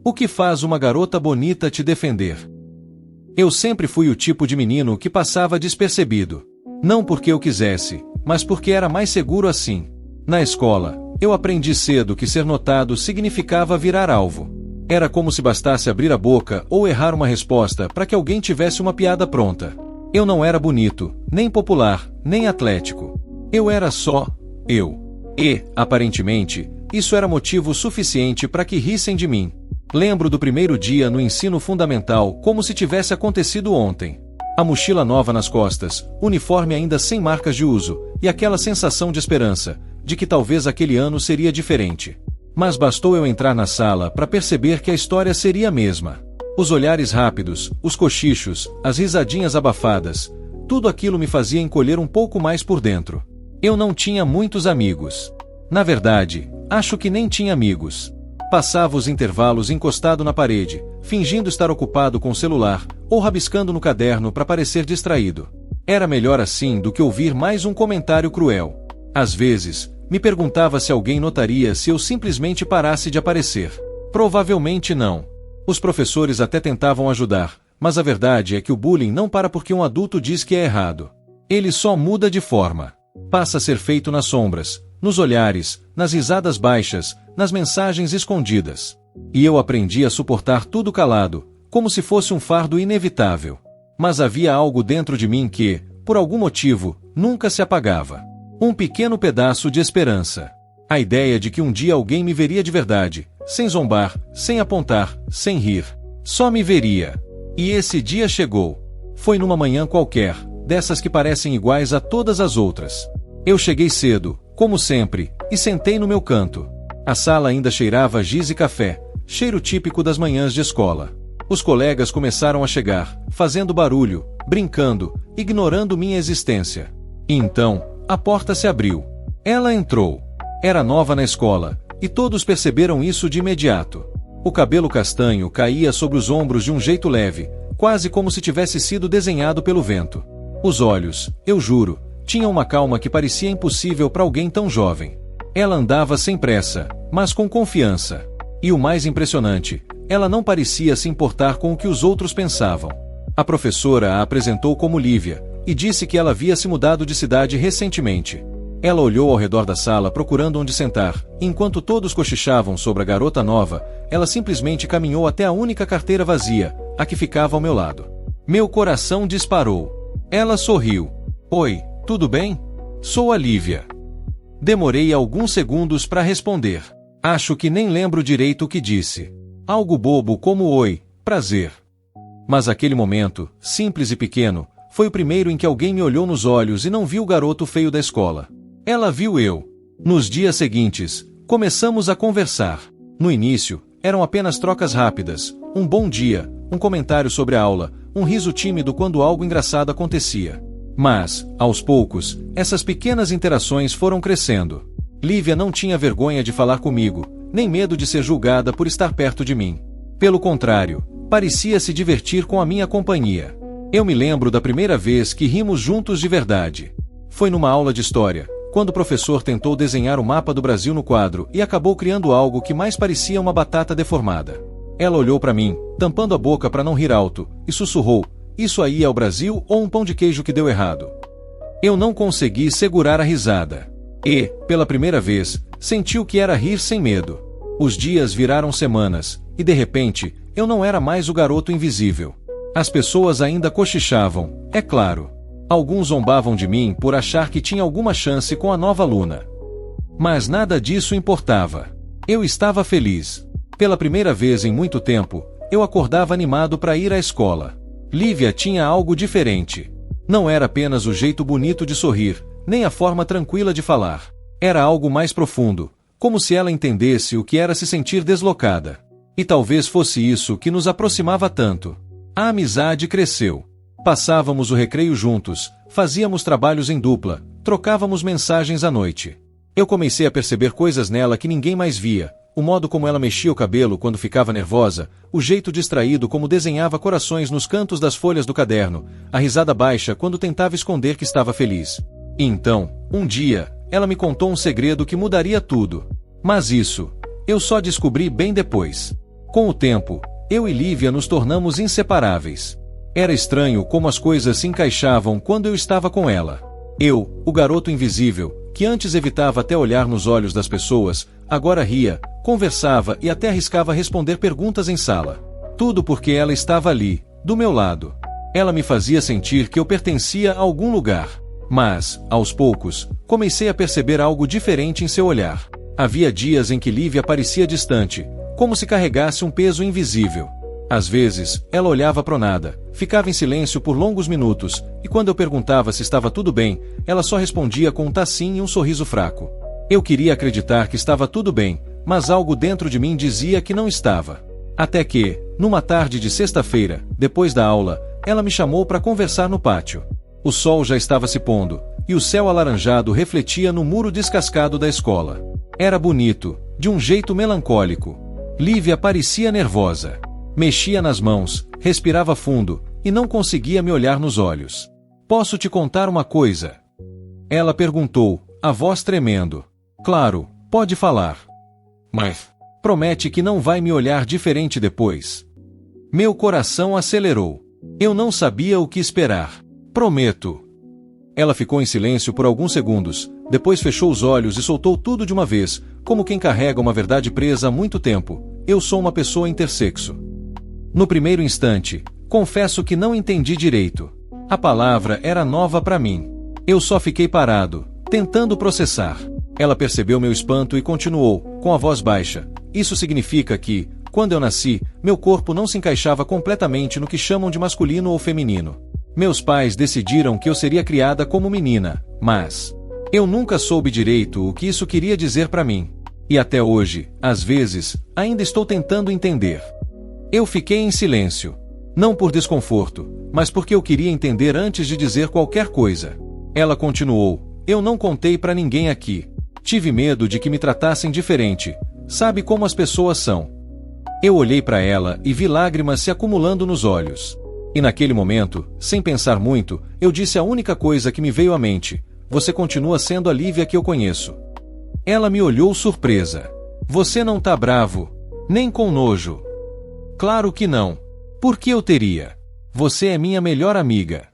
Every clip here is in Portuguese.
O que faz uma garota bonita te defender? Eu sempre fui o tipo de menino que passava despercebido. Não porque eu quisesse, mas porque era mais seguro assim. Na escola, eu aprendi cedo que ser notado significava virar alvo. Era como se bastasse abrir a boca ou errar uma resposta para que alguém tivesse uma piada pronta. Eu não era bonito, nem popular, nem atlético. Eu era só eu. E, aparentemente, isso era motivo suficiente para que rissem de mim. Lembro do primeiro dia no ensino fundamental como se tivesse acontecido ontem. A mochila nova nas costas, uniforme ainda sem marcas de uso, e aquela sensação de esperança, de que talvez aquele ano seria diferente. Mas bastou eu entrar na sala para perceber que a história seria a mesma. Os olhares rápidos, os cochichos, as risadinhas abafadas, tudo aquilo me fazia encolher um pouco mais por dentro. Eu não tinha muitos amigos. Na verdade, acho que nem tinha amigos. Passava os intervalos encostado na parede, fingindo estar ocupado com o celular, ou rabiscando no caderno para parecer distraído. Era melhor assim do que ouvir mais um comentário cruel. Às vezes, me perguntava se alguém notaria se eu simplesmente parasse de aparecer. Provavelmente não. Os professores até tentavam ajudar, mas a verdade é que o bullying não para porque um adulto diz que é errado. Ele só muda de forma. Passa a ser feito nas sombras, nos olhares, nas risadas baixas, nas mensagens escondidas. E eu aprendi a suportar tudo calado, como se fosse um fardo inevitável. Mas havia algo dentro de mim que, por algum motivo, nunca se apagava. Um pequeno pedaço de esperança. A ideia de que um dia alguém me veria de verdade, sem zombar, sem apontar, sem rir. Só me veria. E esse dia chegou. Foi numa manhã qualquer, dessas que parecem iguais a todas as outras. Eu cheguei cedo, como sempre, e sentei no meu canto. A sala ainda cheirava a giz e café, cheiro típico das manhãs de escola. Os colegas começaram a chegar, fazendo barulho, brincando, ignorando minha existência. E então, a porta se abriu. Ela entrou. Era nova na escola, e todos perceberam isso de imediato. O cabelo castanho caía sobre os ombros de um jeito leve, quase como se tivesse sido desenhado pelo vento. Os olhos, eu juro, tinham uma calma que parecia impossível para alguém tão jovem. Ela andava sem pressa, mas com confiança. E o mais impressionante, ela não parecia se importar com o que os outros pensavam. A professora a apresentou como Lívia, e disse que ela havia se mudado de cidade recentemente. Ela olhou ao redor da sala procurando onde sentar, e enquanto todos cochichavam sobre a garota nova, ela simplesmente caminhou até a única carteira vazia, a que ficava ao meu lado. Meu coração disparou. Ela sorriu. Oi, tudo bem? Sou a Lívia. Demorei alguns segundos para responder. Acho que nem lembro direito o que disse. Algo bobo como oi, prazer. Mas aquele momento, simples e pequeno, foi o primeiro em que alguém me olhou nos olhos e não viu o garoto feio da escola. Ela viu eu. Nos dias seguintes, começamos a conversar. No início, eram apenas trocas rápidas, um bom dia, um comentário sobre a aula, um riso tímido quando algo engraçado acontecia. Mas, aos poucos, essas pequenas interações foram crescendo. Lívia não tinha vergonha de falar comigo, nem medo de ser julgada por estar perto de mim. Pelo contrário, parecia se divertir com a minha companhia. Eu me lembro da primeira vez que rimos juntos de verdade. Foi numa aula de história, quando o professor tentou desenhar o mapa do Brasil no quadro e acabou criando algo que mais parecia uma batata deformada. Ela olhou para mim, tampando a boca para não rir alto, e sussurrou: "Isso aí é o Brasil ou um pão de queijo que deu errado?" Eu não consegui segurar a risada. E, pela primeira vez, senti o que era rir sem medo. Os dias viraram semanas, e de repente, eu não era mais o garoto invisível. As pessoas ainda cochichavam, é claro. Alguns zombavam de mim por achar que tinha alguma chance com a nova aluna. Mas nada disso importava. Eu estava feliz. Pela primeira vez em muito tempo, eu acordava animado para ir à escola. Lívia tinha algo diferente. Não era apenas o jeito bonito de sorrir, nem a forma tranquila de falar. Era algo mais profundo, como se ela entendesse o que era se sentir deslocada. E talvez fosse isso que nos aproximava tanto. A amizade cresceu. Passávamos o recreio juntos, fazíamos trabalhos em dupla, trocávamos mensagens à noite. Eu comecei a perceber coisas nela que ninguém mais via, o modo como ela mexia o cabelo quando ficava nervosa, o jeito distraído como desenhava corações nos cantos das folhas do caderno, a risada baixa quando tentava esconder que estava feliz. E então, um dia, ela me contou um segredo que mudaria tudo. Mas isso, eu só descobri bem depois. Com o tempo, eu e Lívia nos tornamos inseparáveis. Era estranho como as coisas se encaixavam quando eu estava com ela. Eu, o garoto invisível, que antes evitava até olhar nos olhos das pessoas, agora ria, conversava e até arriscava responder perguntas em sala. Tudo porque ela estava ali, do meu lado. Ela me fazia sentir que eu pertencia a algum lugar. Mas, aos poucos, comecei a perceber algo diferente em seu olhar. Havia dias em que Lívia parecia distante, como se carregasse um peso invisível. Às vezes, ela olhava para o nada, ficava em silêncio por longos minutos, e quando eu perguntava se estava tudo bem, ela só respondia com um tá sim e um sorriso fraco. Eu queria acreditar que estava tudo bem, mas algo dentro de mim dizia que não estava. Até que, numa tarde de sexta-feira, depois da aula, ela me chamou para conversar no pátio. O sol já estava se pondo, e o céu alaranjado refletia no muro descascado da escola. Era bonito, de um jeito melancólico. Lívia parecia nervosa. Mexia nas mãos, respirava fundo, e não conseguia me olhar nos olhos. Posso te contar uma coisa? Ela perguntou, a voz tremendo. Claro, pode falar. Mas, promete que não vai me olhar diferente depois. Meu coração acelerou. Eu não sabia o que esperar. Prometo. Ela ficou em silêncio por alguns segundos, depois fechou os olhos e soltou tudo de uma vez, como quem carrega uma verdade presa há muito tempo. Eu sou uma pessoa intersexo. No primeiro instante, confesso que não entendi direito. A palavra era nova para mim. Eu só fiquei parado, tentando processar. Ela percebeu meu espanto e continuou, com a voz baixa. Isso significa que, quando eu nasci, meu corpo não se encaixava completamente no que chamam de masculino ou feminino. Meus pais decidiram que eu seria criada como menina, mas eu nunca soube direito o que isso queria dizer para mim. E até hoje, às vezes, ainda estou tentando entender. Eu fiquei em silêncio. Não por desconforto, mas porque eu queria entender antes de dizer qualquer coisa. Ela continuou, eu não contei para ninguém aqui. Tive medo de que me tratassem diferente. Sabe como as pessoas são. Eu olhei para ela e vi lágrimas se acumulando nos olhos. E naquele momento, sem pensar muito, eu disse a única coisa que me veio à mente. Você continua sendo a Lívia que eu conheço. Ela me olhou surpresa. Você não tá bravo? Nem com nojo? Claro que não. Por que eu teria? Você é minha melhor amiga.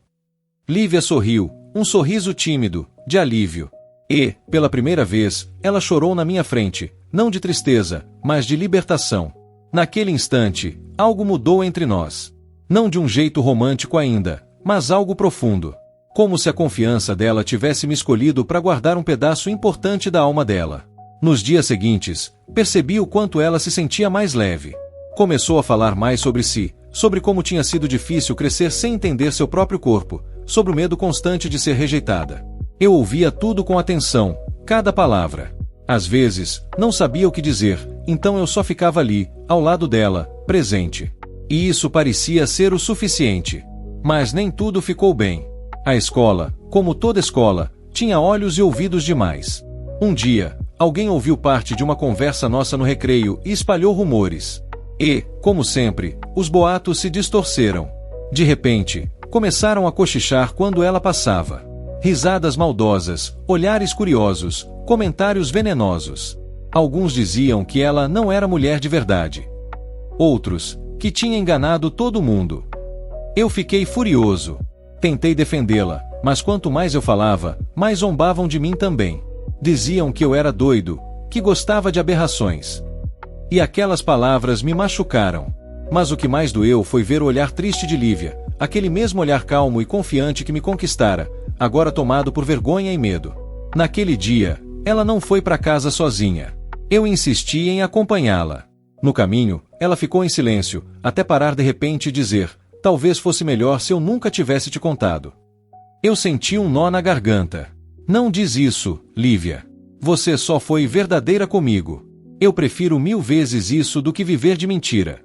Lívia sorriu, um sorriso tímido, de alívio. E, pela primeira vez, ela chorou na minha frente, não de tristeza, mas de libertação. Naquele instante, algo mudou entre nós. Não de um jeito romântico ainda, mas algo profundo. Como se a confiança dela tivesse me escolhido para guardar um pedaço importante da alma dela. Nos dias seguintes, percebi o quanto ela se sentia mais leve. Começou a falar mais sobre si, sobre como tinha sido difícil crescer sem entender seu próprio corpo, sobre o medo constante de ser rejeitada. Eu ouvia tudo com atenção, cada palavra. Às vezes, não sabia o que dizer, então eu só ficava ali, ao lado dela, presente. E isso parecia ser o suficiente. Mas nem tudo ficou bem. A escola, como toda escola, tinha olhos e ouvidos demais. Um dia, alguém ouviu parte de uma conversa nossa no recreio e espalhou rumores. E, como sempre, os boatos se distorceram. De repente, começaram a cochichar quando ela passava. Risadas maldosas, olhares curiosos, comentários venenosos. Alguns diziam que ela não era mulher de verdade. Outros, que tinha enganado todo mundo. Eu fiquei furioso. Tentei defendê-la, mas quanto mais eu falava, mais zombavam de mim também. Diziam que eu era doido, que gostava de aberrações. E aquelas palavras me machucaram. Mas o que mais doeu foi ver o olhar triste de Lívia, aquele mesmo olhar calmo e confiante que me conquistara, agora tomado por vergonha e medo. Naquele dia, ela não foi para casa sozinha. Eu insisti em acompanhá-la. No caminho, ela ficou em silêncio, até parar de repente e dizer, talvez fosse melhor se eu nunca tivesse te contado. Eu senti um nó na garganta. Não diz isso, Lívia. Você só foi verdadeira comigo. Eu prefiro 1000 vezes isso do que viver de mentira.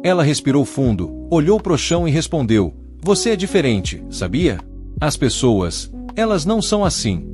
Ela respirou fundo, olhou pro chão e respondeu, você é diferente, sabia? As pessoas, elas não são assim.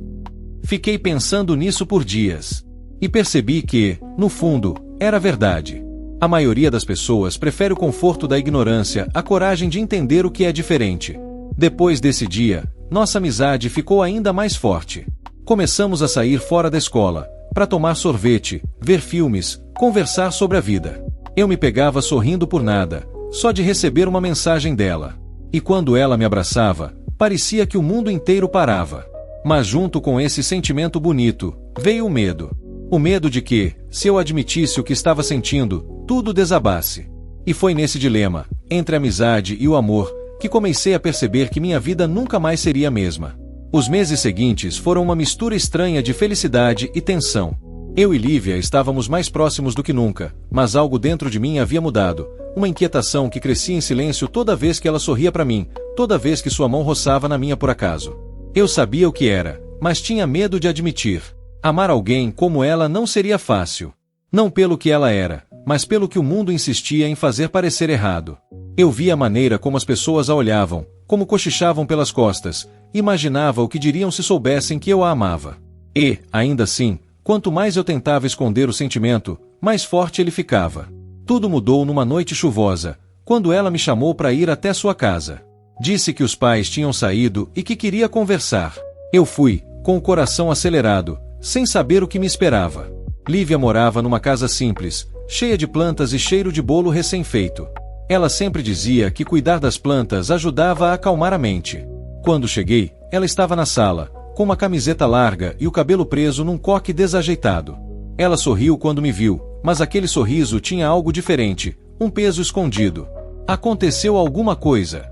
Fiquei pensando nisso por dias. E percebi que, no fundo, era verdade. A maioria das pessoas prefere o conforto da ignorância à coragem de entender o que é diferente. Depois desse dia, nossa amizade ficou ainda mais forte. Começamos a sair fora da escola, para tomar sorvete, ver filmes, conversar sobre a vida. Eu me pegava sorrindo por nada, só de receber uma mensagem dela. E quando ela me abraçava, parecia que o mundo inteiro parava. Mas junto com esse sentimento bonito, veio o medo. O medo de que, se eu admitisse o que estava sentindo, tudo desabasse. E foi nesse dilema, entre a amizade e o amor, que comecei a perceber que minha vida nunca mais seria a mesma. Os meses seguintes foram uma mistura estranha de felicidade e tensão. Eu e Lívia estávamos mais próximos do que nunca, mas algo dentro de mim havia mudado, uma inquietação que crescia em silêncio toda vez que ela sorria para mim, toda vez que sua mão roçava na minha por acaso. Eu sabia o que era, mas tinha medo de admitir. Amar alguém como ela não seria fácil. Não pelo que ela era, mas pelo que o mundo insistia em fazer parecer errado. Eu via a maneira como as pessoas a olhavam, como cochichavam pelas costas, imaginava o que diriam se soubessem que eu a amava. E, ainda assim, quanto mais eu tentava esconder o sentimento, mais forte ele ficava. Tudo mudou numa noite chuvosa, quando ela me chamou para ir até sua casa. Disse que os pais tinham saído e que queria conversar. Eu fui, com o coração acelerado, sem saber o que me esperava. Lívia morava numa casa simples, cheia de plantas e cheiro de bolo recém-feito. Ela sempre dizia que cuidar das plantas ajudava a acalmar a mente. Quando cheguei, ela estava na sala, com uma camiseta larga e o cabelo preso num coque desajeitado. Ela sorriu quando me viu, mas aquele sorriso tinha algo diferente, um peso escondido. Aconteceu alguma coisa?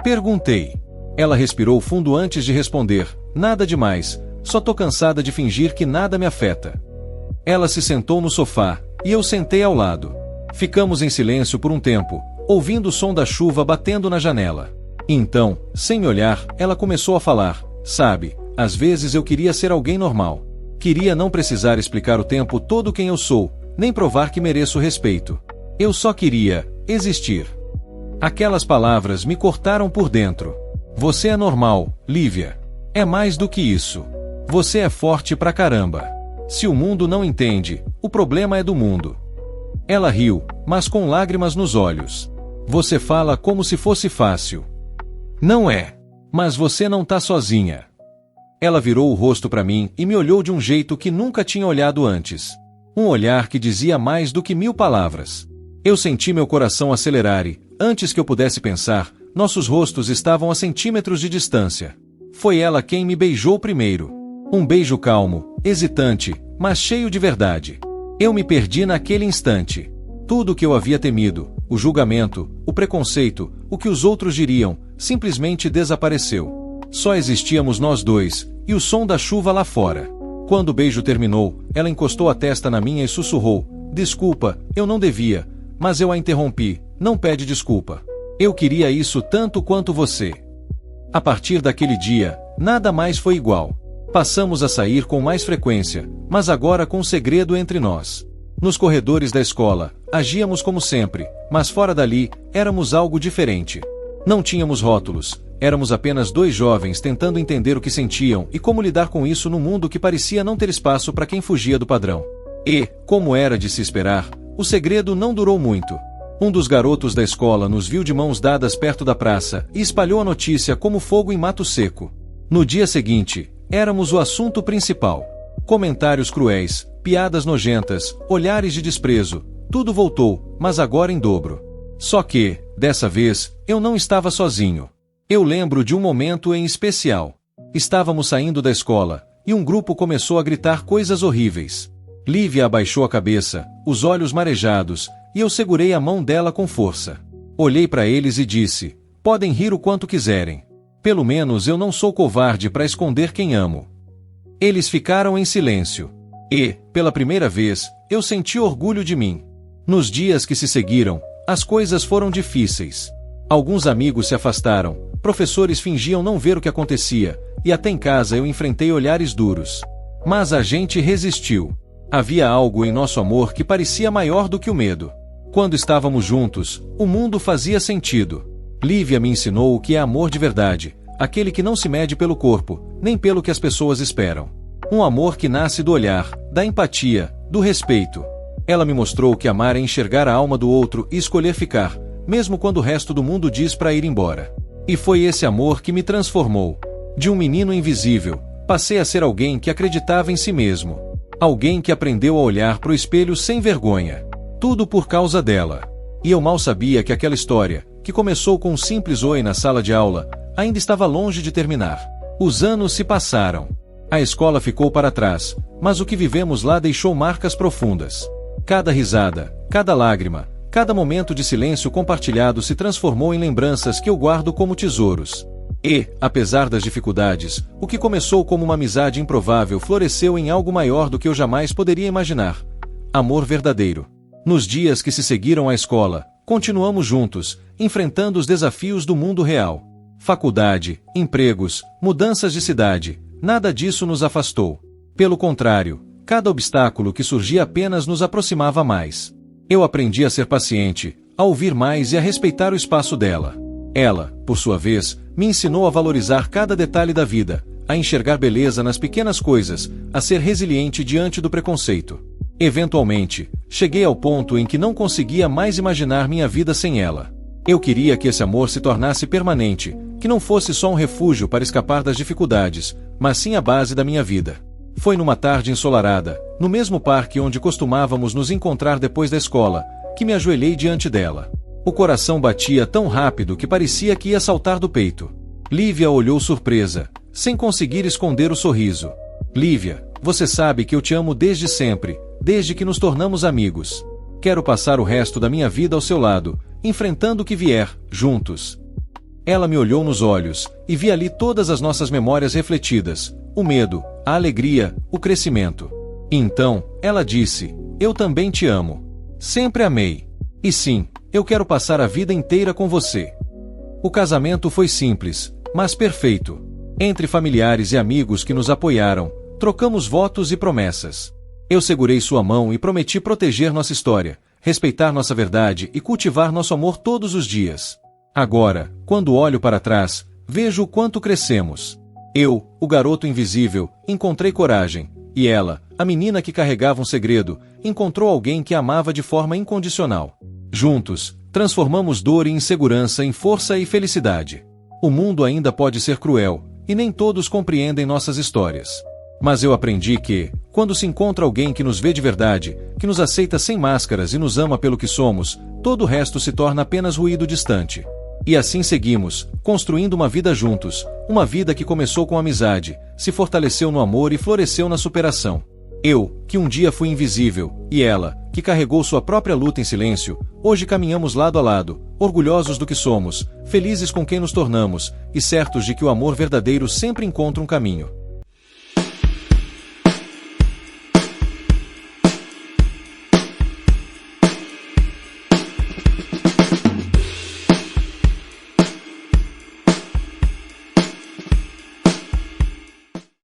Perguntei. Ela respirou fundo antes de responder. Nada demais, só tô cansada de fingir que nada me afeta. Ela se sentou no sofá, e eu sentei ao lado. Ficamos em silêncio por um tempo, ouvindo o som da chuva batendo na janela. Então, sem me olhar, ela começou a falar. Sabe, às vezes eu queria ser alguém normal. Queria não precisar explicar o tempo todo quem eu sou, nem provar que mereço respeito. Eu só queria existir. Aquelas palavras me cortaram por dentro. Você é normal, Lívia. É mais do que isso. Você é forte pra caramba. Se o mundo não entende, o problema é do mundo. Ela riu, mas com lágrimas nos olhos. Você fala como se fosse fácil. Não é. Mas você não tá sozinha. Ela virou o rosto para mim e me olhou de um jeito que nunca tinha olhado antes. Um olhar que dizia mais do que 1000 palavras. Eu senti meu coração acelerar e, antes que eu pudesse pensar, nossos rostos estavam a centímetros de distância. Foi ela quem me beijou primeiro. Um beijo calmo, hesitante, mas cheio de verdade. Eu me perdi naquele instante. Tudo o que eu havia temido, o julgamento, o preconceito, o que os outros diriam, simplesmente desapareceu. Só existíamos nós dois, e o som da chuva lá fora. Quando o beijo terminou, ela encostou a testa na minha e sussurrou: Desculpa, eu não devia, mas eu a interrompi, não pede desculpa. Eu queria isso tanto quanto você. A partir daquele dia, nada mais foi igual. Passamos a sair com mais frequência, mas agora com um segredo entre nós. Nos corredores da escola, agíamos como sempre, mas fora dali, éramos algo diferente. Não tínhamos rótulos, éramos apenas dois jovens tentando entender o que sentiam e como lidar com isso num mundo que parecia não ter espaço para quem fugia do padrão. E, como era de se esperar, o segredo não durou muito. Um dos garotos da escola nos viu de mãos dadas perto da praça e espalhou a notícia como fogo em mato seco. No dia seguinte, éramos o assunto principal. Comentários cruéis, piadas nojentas, olhares de desprezo, tudo voltou, mas agora em dobro. Só que, dessa vez, eu não estava sozinho. Eu lembro de um momento em especial. Estávamos saindo da escola, e um grupo começou a gritar coisas horríveis. Lívia abaixou a cabeça, os olhos marejados, e eu segurei a mão dela com força. Olhei para eles e disse: podem rir o quanto quiserem. Pelo menos eu não sou covarde para esconder quem amo. Eles ficaram em silêncio. E, pela primeira vez, eu senti orgulho de mim. Nos dias que se seguiram, as coisas foram difíceis. Alguns amigos se afastaram, professores fingiam não ver o que acontecia, e até em casa eu enfrentei olhares duros. Mas a gente resistiu. Havia algo em nosso amor que parecia maior do que o medo. Quando estávamos juntos, o mundo fazia sentido. Lívia me ensinou o que é amor de verdade, aquele que não se mede pelo corpo, nem pelo que as pessoas esperam. Um amor que nasce do olhar, da empatia, do respeito. Ela me mostrou que amar é enxergar a alma do outro e escolher ficar, mesmo quando o resto do mundo diz para ir embora. E foi esse amor que me transformou. De um menino invisível, passei a ser alguém que acreditava em si mesmo. Alguém que aprendeu a olhar pro espelho sem vergonha. Tudo por causa dela. E eu mal sabia que aquela história, que começou com um simples oi na sala de aula, ainda estava longe de terminar. Os anos se passaram. A escola ficou para trás, mas o que vivemos lá deixou marcas profundas. Cada risada, cada lágrima, cada momento de silêncio compartilhado se transformou em lembranças que eu guardo como tesouros. E, apesar das dificuldades, o que começou como uma amizade improvável floresceu em algo maior do que eu jamais poderia imaginar. Amor verdadeiro. Nos dias que se seguiram à escola, continuamos juntos, enfrentando os desafios do mundo real. Faculdade, empregos, mudanças de cidade, nada disso nos afastou. Pelo contrário, cada obstáculo que surgia apenas nos aproximava mais. Eu aprendi a ser paciente, a ouvir mais e a respeitar o espaço dela. Ela, por sua vez, me ensinou a valorizar cada detalhe da vida, a enxergar beleza nas pequenas coisas, a ser resiliente diante do preconceito. Eventualmente, cheguei ao ponto em que não conseguia mais imaginar minha vida sem ela. Eu queria que esse amor se tornasse permanente, que não fosse só um refúgio para escapar das dificuldades, mas sim a base da minha vida. Foi numa tarde ensolarada, no mesmo parque onde costumávamos nos encontrar depois da escola, que me ajoelhei diante dela. O coração batia tão rápido que parecia que ia saltar do peito. Lívia olhou surpresa, sem conseguir esconder o sorriso. Lívia, você sabe que eu te amo desde sempre, desde que nos tornamos amigos. Quero passar o resto da minha vida ao seu lado, enfrentando o que vier, juntos. Ela me olhou nos olhos, e vi ali todas as nossas memórias refletidas, o medo, a alegria, o crescimento. E então, ela disse, eu também te amo. Sempre amei. E sim, eu quero passar a vida inteira com você. O casamento foi simples, mas perfeito. Entre familiares e amigos que nos apoiaram, trocamos votos e promessas. Eu segurei sua mão e prometi proteger nossa história, respeitar nossa verdade e cultivar nosso amor todos os dias. Agora, quando olho para trás, vejo o quanto crescemos. Eu, o garoto invisível, encontrei coragem, e ela, a menina que carregava um segredo, encontrou alguém que amava de forma incondicional. Juntos, transformamos dor e insegurança em força e felicidade. O mundo ainda pode ser cruel, e nem todos compreendem nossas histórias. Mas eu aprendi que, quando se encontra alguém que nos vê de verdade, que nos aceita sem máscaras e nos ama pelo que somos, todo o resto se torna apenas ruído distante. E assim seguimos, construindo uma vida juntos, uma vida que começou com amizade, se fortaleceu no amor e floresceu na superação. Eu, que um dia fui invisível, e ela, que carregou sua própria luta em silêncio, hoje caminhamos lado a lado, orgulhosos do que somos, felizes com quem nos tornamos, e certos de que o amor verdadeiro sempre encontra um caminho.